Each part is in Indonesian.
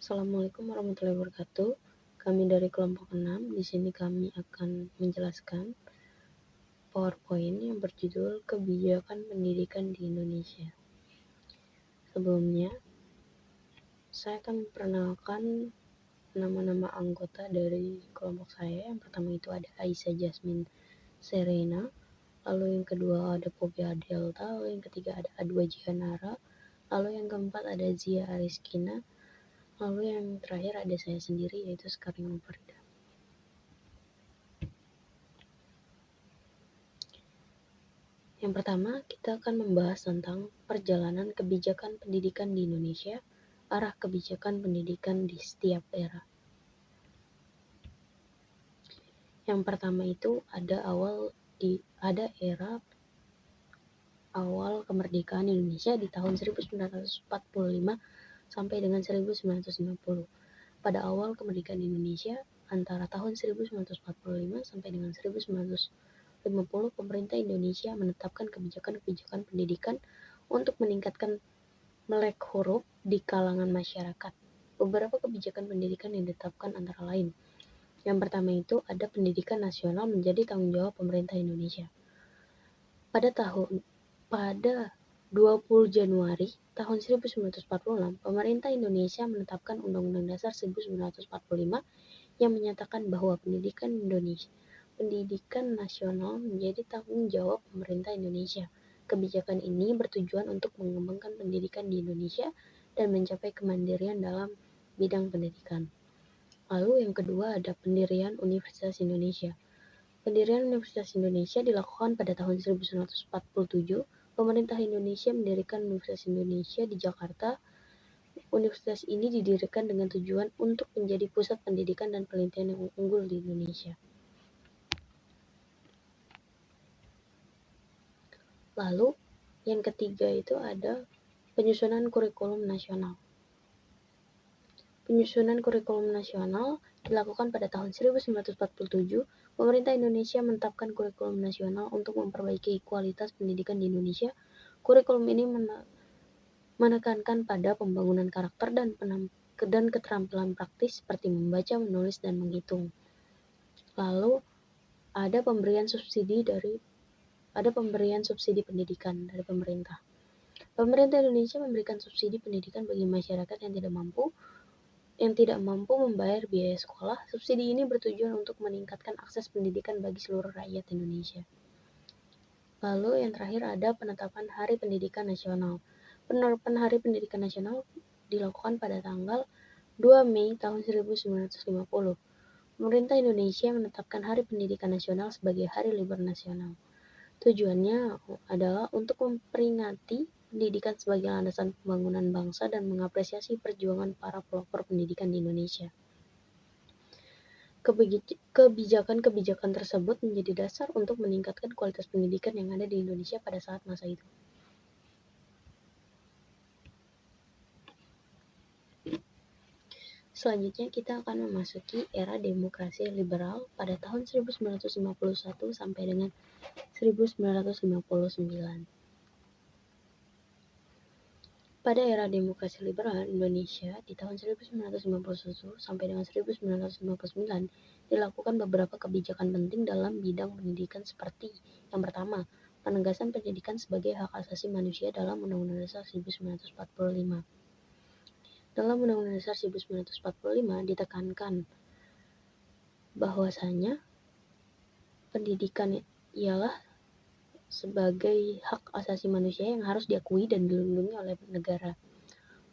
Assalamualaikum warahmatullahi wabarakatuh. Kami dari kelompok 6, di sini kami akan menjelaskan PowerPoint yang berjudul Kebijakan Pendidikan di Indonesia. Sebelumnya, saya akan memperkenalkan nama-nama anggota dari kelompok saya. Yang pertama itu ada Aisyah Jasmine Serena, lalu yang kedua ada Popia Delta, lalu yang ketiga ada Adwa Jihanara, lalu yang keempat ada Zia Ariskina, lalu yang terakhir ada saya sendiri yaitu Sekaring Farida. Yang pertama, kita akan membahas tentang perjalanan kebijakan pendidikan di Indonesia, arah kebijakan pendidikan di setiap era. Yang pertama itu ada era awal kemerdekaan Indonesia di tahun 1945 sampai dengan 1950. Pada awal kemerdekaan Indonesia antara tahun 1945 sampai dengan 1950, pemerintah Indonesia menetapkan kebijakan-kebijakan pendidikan untuk meningkatkan melek huruf di kalangan masyarakat. Beberapa kebijakan pendidikan yang ditetapkan antara lain. Yang pertama itu ada pendidikan nasional menjadi tanggung jawab pemerintah Indonesia. Pada 20 Januari tahun 1946, pemerintah Indonesia menetapkan Undang-Undang Dasar 1945 yang menyatakan bahwa pendidikan nasional menjadi tanggung jawab pemerintah Indonesia. Kebijakan ini bertujuan untuk mengembangkan pendidikan di Indonesia dan mencapai kemandirian dalam bidang pendidikan. Lalu yang kedua ada pendirian Universitas Indonesia. Pendirian Universitas Indonesia dilakukan pada tahun 1947. Pemerintah Indonesia mendirikan Universitas Indonesia di Jakarta. Universitas ini didirikan dengan tujuan untuk menjadi pusat pendidikan dan penelitian yang unggul di Indonesia. Lalu yang ketiga itu ada penyusunan kurikulum nasional. Penyusunan kurikulum nasional dilakukan pada tahun 1947. Pemerintah Indonesia menetapkan kurikulum nasional untuk memperbaiki kualitas pendidikan di Indonesia. Kurikulum ini menekankan pada pembangunan karakter dan keterampilan praktis seperti membaca, menulis, dan menghitung. Lalu ada pemberian subsidi pendidikan dari pemerintah. Pemerintah Indonesia memberikan subsidi pendidikan bagi masyarakat yang tidak mampu membayar biaya sekolah. Subsidi ini bertujuan untuk meningkatkan akses pendidikan bagi seluruh rakyat Indonesia. Lalu yang terakhir ada penetapan Hari Pendidikan Nasional. Penetapan Hari Pendidikan Nasional dilakukan pada tanggal 2 Mei tahun 1950. Pemerintah Indonesia menetapkan Hari Pendidikan Nasional sebagai hari libur nasional. Tujuannya adalah untuk memperingati pendidikan sebagai landasan pembangunan bangsa dan mengapresiasi perjuangan para pelopor pendidikan di Indonesia. Kebijakan-kebijakan tersebut menjadi dasar untuk meningkatkan kualitas pendidikan yang ada di Indonesia pada saat masa itu. Selanjutnya kita akan memasuki era demokrasi liberal pada tahun 1951 sampai dengan 1959. Pada era demokrasi liberal Indonesia di tahun 1951 sampai dengan 1959 dilakukan beberapa kebijakan penting dalam bidang pendidikan seperti yang pertama, penegasan pendidikan sebagai hak asasi manusia dalam Undang-Undang Dasar 1945. Dalam Undang-Undang Dasar 1945 ditekankan bahwasanya pendidikan ialah sebagai hak asasi manusia yang harus diakui dan dilindungi oleh negara.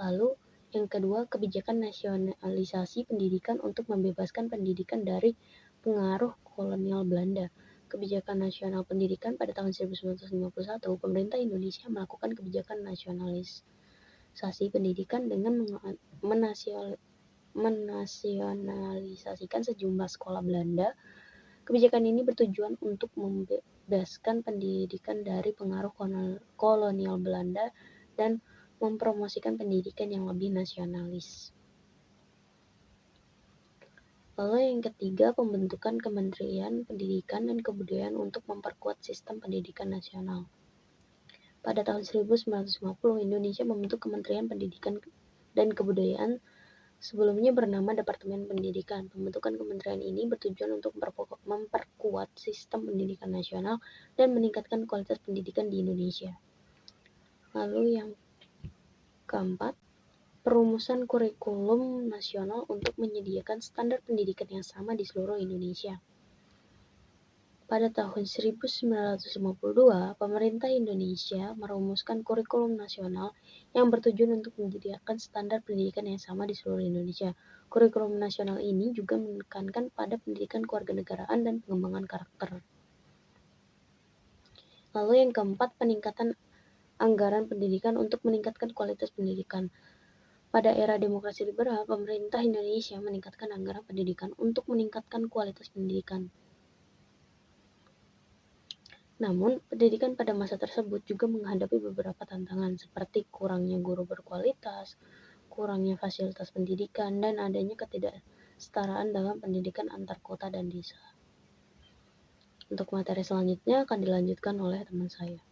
Lalu yang kedua, kebijakan nasionalisasi pendidikan untuk membebaskan pendidikan dari pengaruh kolonial Belanda. Kebijakan nasional pendidikan pada tahun 1951, pemerintah Indonesia melakukan kebijakan nasionalisasi pendidikan dengan menasionalisasikan sejumlah sekolah Belanda. Kebijakan ini bertujuan untuk membebaskan pendidikan dari pengaruh kolonial Belanda dan mempromosikan pendidikan yang lebih nasionalis. Lalu yang ketiga, pembentukan Kementerian Pendidikan dan Kebudayaan untuk memperkuat sistem pendidikan nasional. Pada tahun 1950, Indonesia membentuk Kementerian Pendidikan dan Kebudayaan Sebelumnya bernama Departemen Pendidikan. Pembentukan kementerian ini bertujuan untuk memperkuat sistem pendidikan nasional dan meningkatkan kualitas pendidikan di Indonesia. Lalu yang keempat, perumusan kurikulum nasional untuk menyediakan standar pendidikan yang sama di seluruh Indonesia. Pada tahun 1952, pemerintah Indonesia merumuskan kurikulum nasional yang bertujuan untuk menyediakan standar pendidikan yang sama di seluruh Indonesia. Kurikulum nasional ini juga menekankan pada pendidikan kewarganegaraan dan pengembangan karakter. Lalu yang keempat, peningkatan anggaran pendidikan untuk meningkatkan kualitas pendidikan. Pada era demokrasi liberal, pemerintah Indonesia meningkatkan anggaran pendidikan untuk meningkatkan kualitas pendidikan. Namun, pendidikan pada masa tersebut juga menghadapi beberapa tantangan seperti kurangnya guru berkualitas, kurangnya fasilitas pendidikan, dan adanya ketidaksetaraan dalam pendidikan antar kota dan desa. Untuk materi selanjutnya akan dilanjutkan oleh teman saya.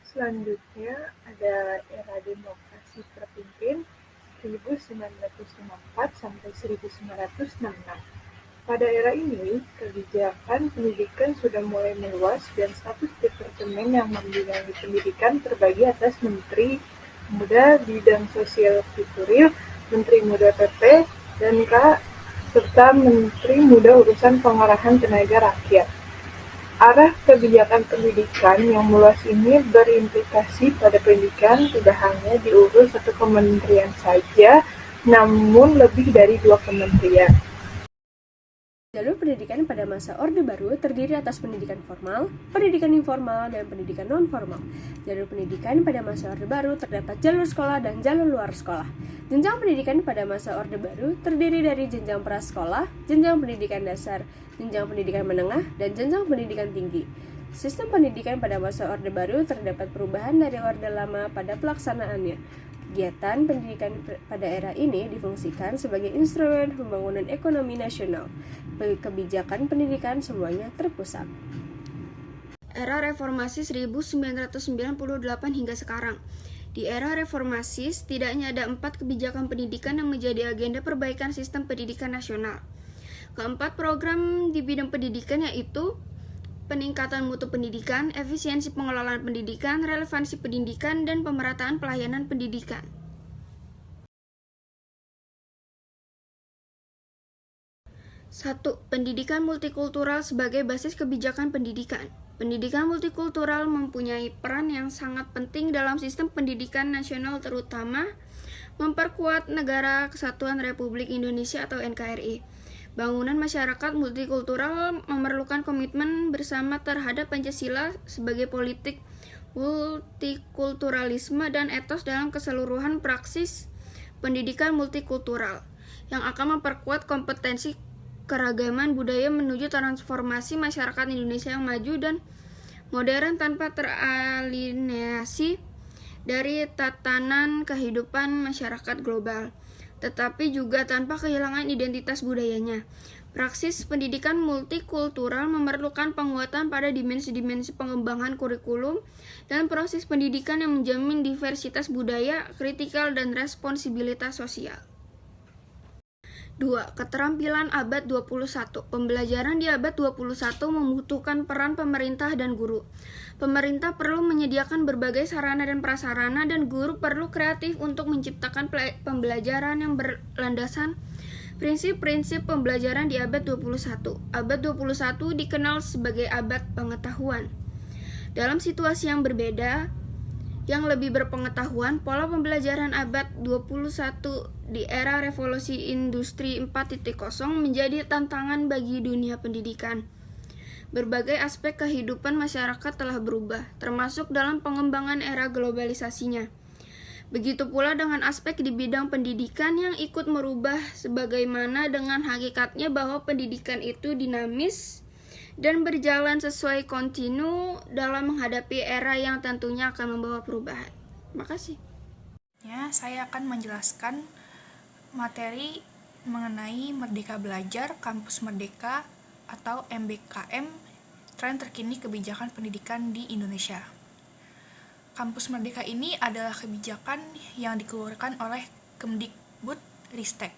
Selanjutnya ada era demokrasi terpimpin 1954 sampai 1966. Pada era ini, kebijakan pendidikan sudah mulai meluas dan status departemen yang membidangi pendidikan terbagi atas Menteri Muda Bidang Sosial Kulturil, Menteri Muda PP, dan K, serta Menteri Muda Urusan Pengarahan Tenaga Rakyat. Arah kebijakan pendidikan yang meluas ini berimplikasi pada pendidikan tidak hanya diurus satu kementerian saja, namun lebih dari 2 kementerian. Jalur pendidikan pada masa Orde Baru terdiri atas pendidikan formal, pendidikan informal, dan pendidikan non-formal. Jalur pendidikan pada masa Orde Baru terdapat jalur sekolah dan jalur luar sekolah. Jenjang pendidikan pada masa Orde Baru terdiri dari jenjang prasekolah, jenjang pendidikan dasar, jenjang pendidikan menengah, dan jenjang pendidikan tinggi. Sistem pendidikan pada masa Orde Baru terdapat perubahan dari Orde Lama pada pelaksanaannya. Kegiatan pendidikan pada era ini difungsikan sebagai instrumen pembangunan ekonomi nasional. Kebijakan pendidikan semuanya terpusat. Era Reformasi 1998 hingga sekarang. Di era reformasi, setidaknya ada 4 kebijakan pendidikan yang menjadi agenda perbaikan sistem pendidikan nasional. Keempat program di bidang pendidikan yaitu peningkatan mutu pendidikan, efisiensi pengelolaan pendidikan, relevansi pendidikan, dan pemerataan pelayanan pendidikan. 1. Pendidikan multikultural sebagai basis kebijakan pendidikan. Pendidikan multikultural mempunyai peran yang sangat penting dalam sistem pendidikan nasional, terutama memperkuat Negara Kesatuan Republik Indonesia atau NKRI. Bangunan masyarakat multikultural memerlukan komitmen bersama terhadap Pancasila sebagai politik multikulturalisme dan etos dalam keseluruhan praksis pendidikan multikultural yang akan memperkuat kompetensi keragaman budaya menuju transformasi masyarakat Indonesia yang maju dan modern tanpa teralienasi dari tatanan kehidupan masyarakat global, tetapi juga tanpa kehilangan identitas budayanya. Praksis pendidikan multikultural memerlukan penguatan pada dimensi-dimensi pengembangan kurikulum dan proses pendidikan yang menjamin diversitas budaya, kritikal, dan responsibilitas sosial. 2. Keterampilan abad 21. Pembelajaran di abad 21 membutuhkan peran pemerintah dan guru. Pemerintah perlu menyediakan berbagai sarana dan prasarana, dan guru perlu kreatif untuk menciptakan pembelajaran yang berlandasan prinsip-prinsip pembelajaran di abad 21. Abad 21 dikenal sebagai abad pengetahuan. Dalam situasi yang berbeda, yang lebih berpengetahuan, pola pembelajaran abad 21 di era revolusi industri 4.0 menjadi tantangan bagi dunia pendidikan. Berbagai aspek kehidupan masyarakat telah berubah, termasuk dalam pengembangan era globalisasinya. Begitu pula dengan aspek di bidang pendidikan yang ikut merubah, sebagaimana dengan hakikatnya bahwa pendidikan itu dinamis dan berjalan sesuai kontinu dalam menghadapi era yang tentunya akan membawa perubahan. Makasih. Saya akan menjelaskan materi mengenai Merdeka Belajar, Kampus Merdeka atau MBKM, tren terkini kebijakan pendidikan di Indonesia. Kampus Merdeka ini adalah kebijakan yang dikeluarkan oleh Kemdikbud-Ristek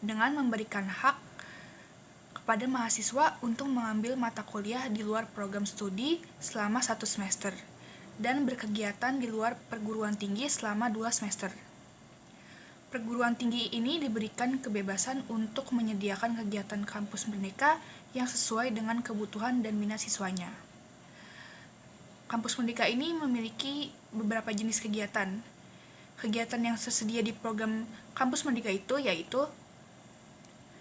dengan memberikan hak kepada mahasiswa untuk mengambil mata kuliah di luar program studi selama 1 semester dan berkegiatan di luar perguruan tinggi selama 2 semester. Perguruan tinggi ini diberikan kebebasan untuk menyediakan kegiatan kampus merdeka yang sesuai dengan kebutuhan dan minat siswanya. Kampus Merdeka ini memiliki beberapa jenis kegiatan. Kegiatan yang tersedia di program Kampus Merdeka itu yaitu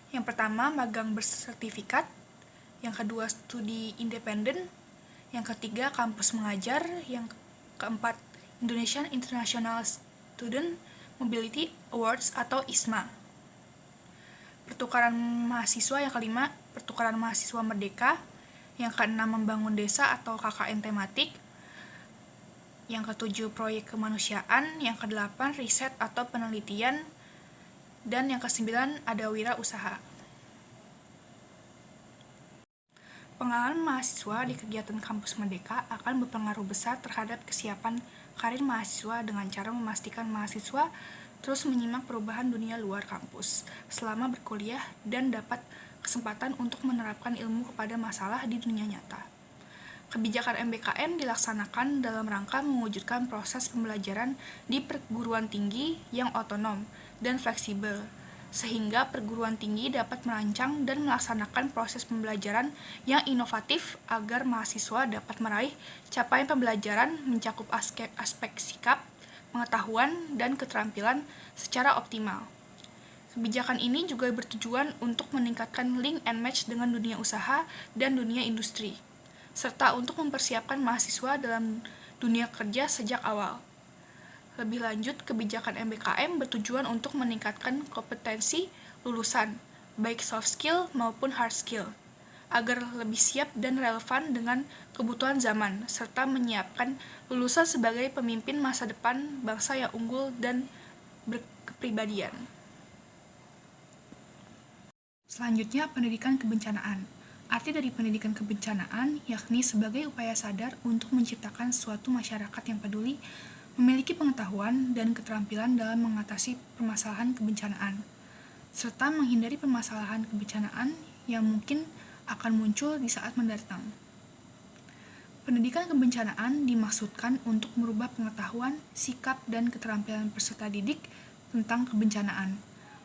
yang pertama, magang bersertifikat, yang kedua, studi independen, yang ketiga, kampus mengajar, yang keempat, Indonesian International Student Mobility Awards atau ISMA. Pertukaran mahasiswa, yang kelima, pertukaran mahasiswa merdeka, yang keenam, membangun desa atau KKN tematik, yang ketujuh, proyek kemanusiaan, yang kedelapan, riset atau penelitian, dan yang kesembilan, ada wirausaha. Pengalaman mahasiswa di kegiatan kampus merdeka akan berpengaruh besar terhadap kesiapan karir mahasiswa dengan cara memastikan mahasiswa terus menyimak perubahan dunia luar kampus selama berkuliah dan dapat kesempatan untuk menerapkan ilmu kepada masalah di dunia nyata. Kebijakan MBKM dilaksanakan dalam rangka mewujudkan proses pembelajaran di perguruan tinggi yang otonom dan fleksibel, sehingga perguruan tinggi dapat merancang dan melaksanakan proses pembelajaran yang inovatif agar mahasiswa dapat meraih capaian pembelajaran mencakup aspek sikap, pengetahuan, dan keterampilan secara optimal. Kebijakan ini juga bertujuan untuk meningkatkan link and match dengan dunia usaha dan dunia industri, serta untuk mempersiapkan mahasiswa dalam dunia kerja sejak awal. Lebih lanjut, kebijakan MBKM bertujuan untuk meningkatkan kompetensi lulusan, baik soft skill maupun hard skill, agar lebih siap dan relevan dengan kebutuhan zaman, serta menyiapkan lulusan sebagai pemimpin masa depan bangsa yang unggul dan berkepribadian. Selanjutnya, pendidikan kebencanaan. Arti dari pendidikan kebencanaan yakni sebagai upaya sadar untuk menciptakan suatu masyarakat yang peduli, memiliki pengetahuan dan keterampilan dalam mengatasi permasalahan kebencanaan, serta menghindari permasalahan kebencanaan yang mungkin akan muncul di saat mendatang. Pendidikan kebencanaan dimaksudkan untuk merubah pengetahuan, sikap, dan keterampilan peserta didik tentang kebencanaan.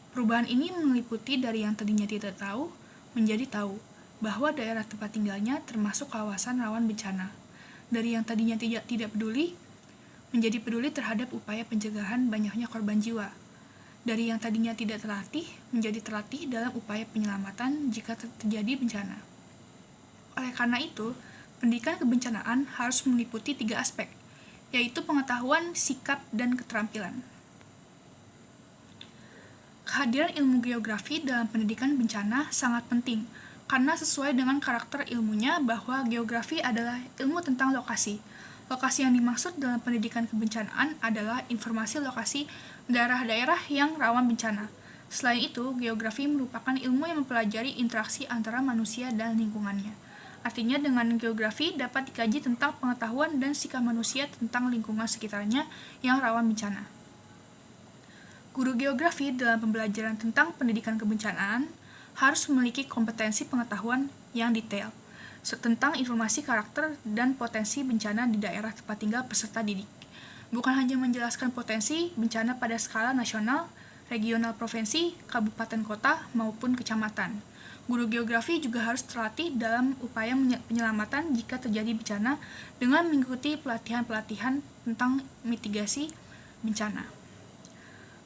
Perubahan ini meliputi dari yang tadinya tidak tahu menjadi tahu bahwa daerah tempat tinggalnya termasuk kawasan rawan bencana. Dari yang tadinya tidak peduli menjadi peduli terhadap upaya pencegahan banyaknya korban jiwa. Dari yang tadinya tidak terlatih menjadi terlatih dalam upaya penyelamatan jika terjadi bencana. Oleh karena itu, pendidikan kebencanaan harus meliputi 3 aspek, yaitu pengetahuan, sikap, dan keterampilan. Kehadiran ilmu geografi dalam pendidikan bencana sangat penting, karena sesuai dengan karakter ilmunya bahwa geografi adalah ilmu tentang lokasi. Lokasi yang dimaksud dalam pendidikan kebencanaan adalah informasi lokasi daerah-daerah yang rawan bencana. Selain itu, geografi merupakan ilmu yang mempelajari interaksi antara manusia dan lingkungannya. Artinya, dengan geografi dapat dikaji tentang pengetahuan dan sikap manusia tentang lingkungan sekitarnya yang rawan bencana. Guru geografi dalam pembelajaran tentang pendidikan kebencanaan harus memiliki kompetensi pengetahuan yang detail tentang informasi karakter dan potensi bencana di daerah tempat tinggal peserta didik. Bukan hanya menjelaskan potensi bencana pada skala nasional, regional provinsi, kabupaten kota, maupun kecamatan. Guru geografi juga harus terlatih dalam upaya penyelamatan jika terjadi bencana dengan mengikuti pelatihan-pelatihan tentang mitigasi bencana.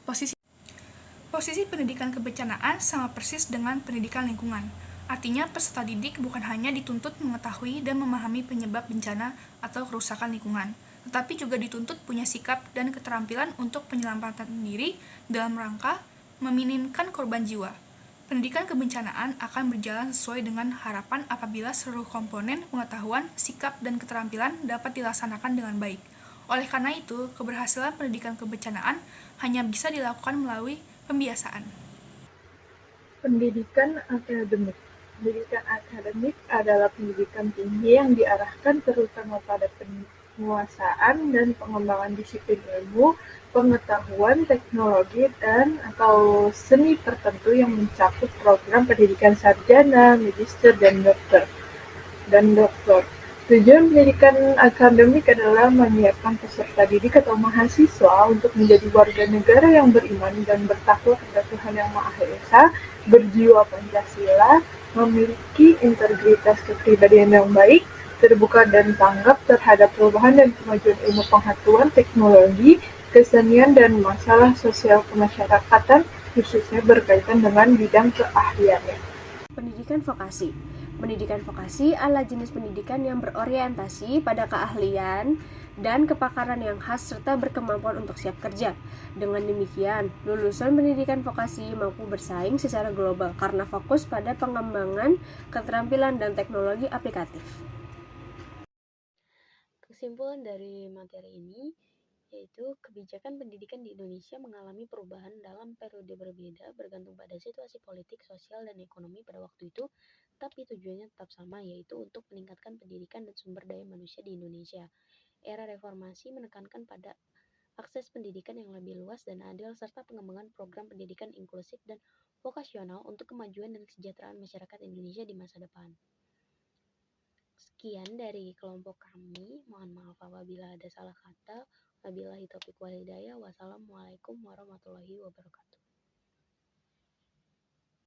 Posisi pendidikan kebencanaan sama persis dengan pendidikan lingkungan. Artinya, peserta didik bukan hanya dituntut mengetahui dan memahami penyebab bencana atau kerusakan lingkungan, tetapi juga dituntut punya sikap dan keterampilan untuk penyelamatan diri dalam rangka meminimkan korban jiwa. Pendidikan kebencanaan akan berjalan sesuai dengan harapan apabila seluruh komponen pengetahuan, sikap, dan keterampilan dapat dilaksanakan dengan baik. Oleh karena itu, keberhasilan pendidikan kebencanaan hanya bisa dilakukan melalui pembiasaan. Pendidikan akademik. Pendidikan akademik adalah pendidikan tinggi yang diarahkan terutama pada penguasaan dan pengembangan disiplin ilmu, pengetahuan, teknologi, dan atau seni tertentu yang mencakup program pendidikan sarjana, magister, dan doktor. Tujuan pendidikan akademik adalah menyiapkan peserta didik atau mahasiswa untuk menjadi warga negara yang beriman dan bertakwa kepada Tuhan Yang Maha Esa, berjiwa Pancasila, memiliki integritas kepribadian yang baik, terbuka dan tanggap terhadap perubahan dan kemajuan ilmu pengetahuan, teknologi, kesenian, dan masalah sosial kemasyarakatan, khususnya berkaitan dengan bidang keahliannya. Pendidikan vokasi. Pendidikan vokasi adalah jenis pendidikan yang berorientasi pada keahlian dan kepakaran yang khas serta berkemampuan untuk siap kerja. Dengan demikian, lulusan pendidikan vokasi mampu bersaing secara global karena fokus pada pengembangan keterampilan dan teknologi aplikatif. Kesimpulan dari materi ini yaitu kebijakan pendidikan di Indonesia mengalami perubahan dalam periode berbeda bergantung pada situasi politik, sosial, dan ekonomi pada waktu itu, tapi tujuannya tetap sama, yaitu untuk meningkatkan pendidikan dan sumber daya manusia di Indonesia. Era reformasi menekankan pada akses pendidikan yang lebih luas dan adil, serta pengembangan program pendidikan inklusif dan vokasional untuk kemajuan dan kesejahteraan masyarakat Indonesia di masa depan. Sekian dari kelompok kami. Mohon maaf apabila ada salah kata. Wabillahi taufiq wal hidayah. Wassalamualaikum warahmatullahi wabarakatuh.